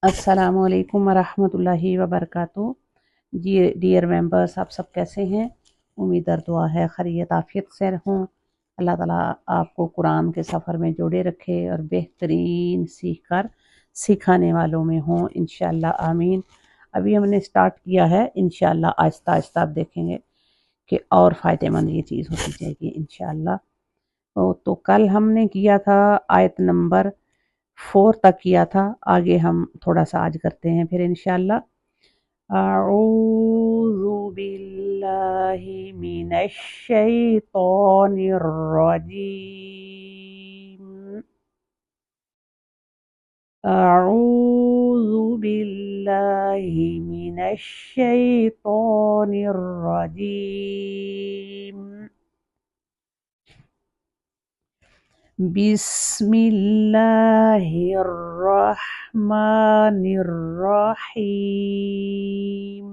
अस्सलामुअलैकुम वरहमतुल्लाहि वबरकातुहू। जी dear members, आप सब कैसे हैं? उम्मीद और दुआ है खैरियत आफियत से हों। अल्लाह ताला आपको कुरान के सफ़र में जोड़े रखे और बेहतरीन सीख कर सिखाने वालों में हों इंशाअल्लाह आमीन। अभी हमने स्टार्ट किया है, इंशाअल्लाह आहिस्ता आहिस्ता आप देखेंगे कि और फ़ायदेमंद ये चीज़ होती जाएगी इंशाअल्लाह। तो कल हमने किया था आयत नंबर 4 तक किया था। आगे हम थोड़ा सा आज करते हैं फिर इंशाअल्लाह। अऊज़ु बिल्लाहि मिनश शैतानिर रजीम। अऊज़ु बिल्लाहि मिनश शैतानिर रजीम। बिस्मिल्लाहिर्रहमानिर्रहीम।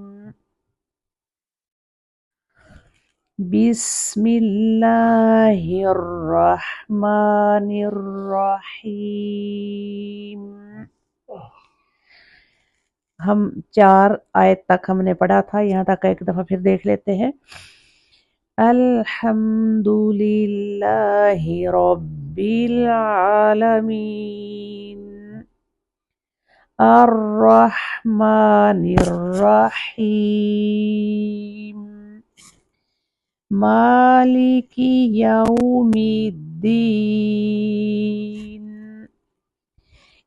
बिस्मिल्लाहिर्रहमानिर्रहीम। हम 4 आयत तक हमने पढ़ा था, यहाँ तक एक दफ़ा फिर देख लेते हैं। अल्हम्दुलिल्लाहि रब्बिल आलमीन अर्रहमानिर रहीम मालिकी यौमिद्दीन।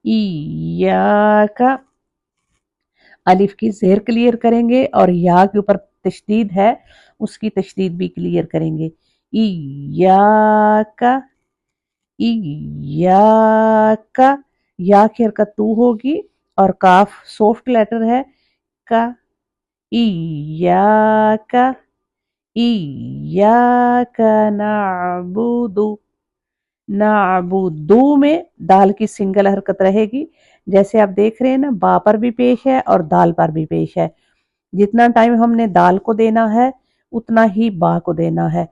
इय्याका, अलिफ की ज़ेर क्लियर करेंगे और या के ऊपर तशदीद है उसकी तशदीद भी क्लियर करेंगे। इय्याका, इय्याका, या की हरकत तू होगी और काफ सॉफ्ट लेटर है का। इय्याका, इय्याका नअबुदु। नाबुदू में दाल की सिंगल हरकत रहेगी। जैसे आप देख रहे हैं ना, बा पर भी पेश है और दाल पर भी पेश है। जितना टाइम हमने दाल को देना है उतना ही बा को देना है।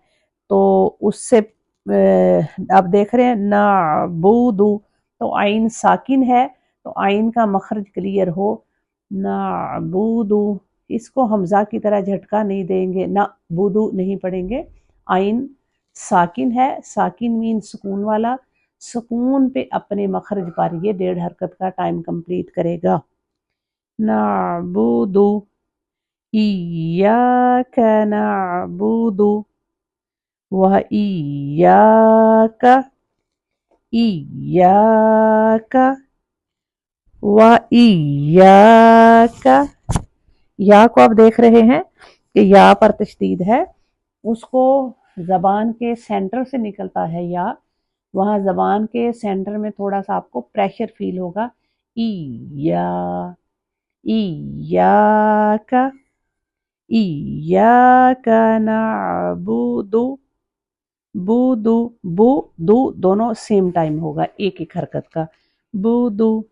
तो उससे आप देख रहे हैं नाबुदू, तो आइन साकिन है तो आइन का मखरज क्लियर हो। नाबुदू, इसको हमजा की तरह झटका नहीं देंगे, ना बुदू नहीं पढ़ेंगे। आइन साकिन है, साकिन मीन सुकून वाला, सुकून पे अपने मखरज पर ये 1.5 हरकत का टाइम कंप्लीट करेगा। नाबुदु, इय्याका नाबुदु व इय्याका, इय्याका व इय्याका। या को आप देख रहे हैं कि या पर तशदीद है, उसको जबान के सेंटर से निकलता है या, वहाँ जबान के सेंटर में थोड़ा सा आपको प्रेशर फील होगा। इया, इयाका, इयाका नाबुदु, बुदु, बु दु दोनों सेम टाइम होगा, एक एक हरकत का। बुदु,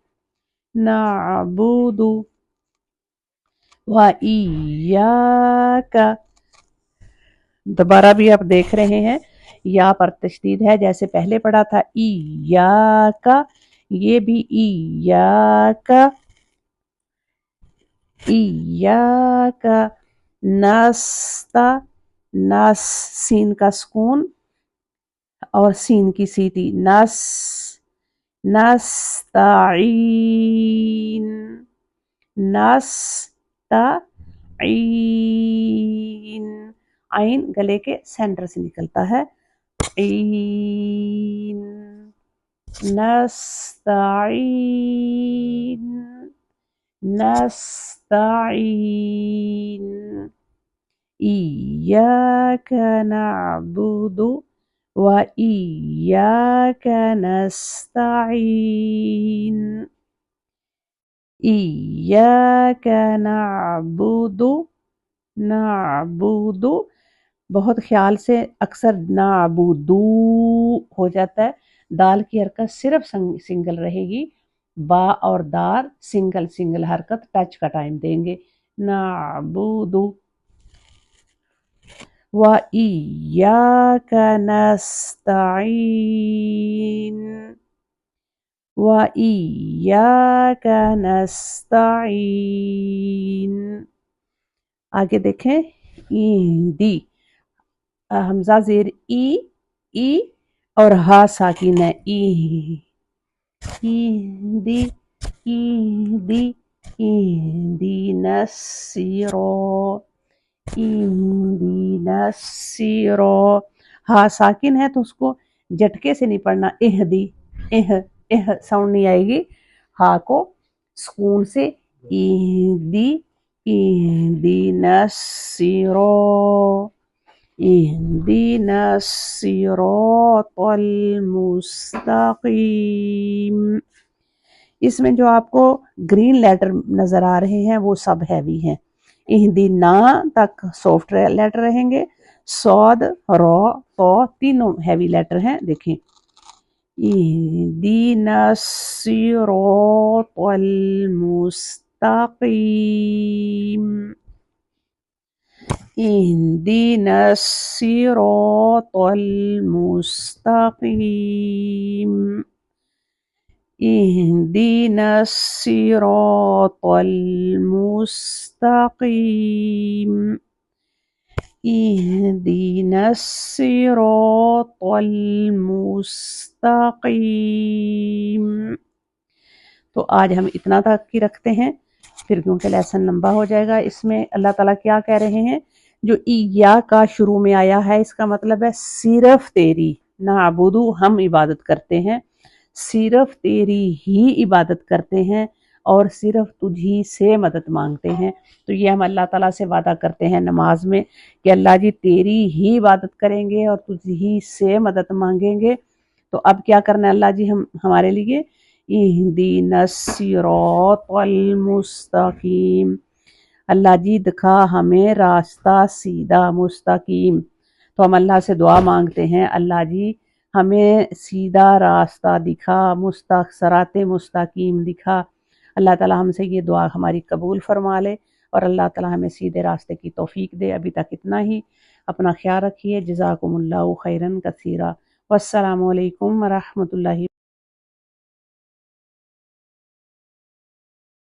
नाबुदु व इयाका। दोबारा भी आप देख रहे हैं या पर तशदीद है, जैसे पहले पढ़ा था इयाका, ये भी इयाका, इयाका नस्ता, नस सीन का सुकून और सीन की सीटी, नस, नस्ताईन, नस्ताईन, आइन गले के सेंटर से निकलता है। ईन, नस्ताईन, नस्ताईन, इय्याका नअबुदु व इय्याका नस्ताईन। इय्याका नअबुदु, नअबुदु बहुत ख्याल से अक्सर नाबुदू हो जाता है। दाल की हरकत सिर्फ सिंगल रहेगी, बा और दार सिंगल सिंगल हरकत टच का टाइम देंगे। नाबुदू व इय्याका नस्ताईन, व इय्याका नस्तईन। आगे देखें, ईंदी, हमजा ज़ेर ई और हा साकिन है, ईंदी ईंदी ईंदीना सिरो। हा साकिन है तो उसको झटके से नहीं पढ़ना, इहदी, एह साउंड नहीं आएगी, हा को सुकून से, ईंदी ईंदीना सिरोतल मुस्तकीम। इसमें जो आपको ग्रीन लेटर नजर आ रहे हैं वो सब हैवी हैं। इहदीना तक सॉफ्ट लेटर रहेंगे, सौद, रो, तो तीनों हैवी लेटर हैं। देखें, इहदीना सिरोतल मुस्तकीम, इहदीना सिरोतल मुस्तकीम, इहदीना सिरोतल मुस्तकीम, इहदीना सिरोतल मुस्तकीम। तो आज हम इतना तक की रखते हैं, फिर क्योंकि लेसन लंबा हो जाएगा। इसमें अल्लाह ताला क्या कह रहे हैं, जो इया का शुरू में आया है इसका मतलब है सिर्फ तेरी, नाबुदु हम इबादत करते हैं, सिर्फ तेरी ही इबादत करते हैं और सिर्फ तुझी से मदद मांगते हैं। तो ये हम अल्लाह ताला से वादा करते हैं नमाज में कि अल्लाह जी तेरी ही इबादत करेंगे और तुझी से मदद मांगेंगे। तो अब क्या करना है अल्लाह जी हमारे लिए, इहदीना सिरातल मुस्तकीम, अल्लाह जी दिखा हमें रास्ता सीधा मुस्तकीम। तो हम अल्लाह से दुआ मांगते हैं, अल्लाह जी हमें सीधा रास्ता दिखा, सराते मुस्तकीम दिखा। अल्लाह ताला हमसे ये दुआ हमारी कबूल फरमा ले और अल्लाह ताला हमें सीधे रास्ते की तौफीक दे। अभी तक इतना ही, अपना ख्याल रखिए। जज़ाकुमुल्लाहु खैरन कसीरा। वस्सलामु अलैकुम व रहमतुल्लाहि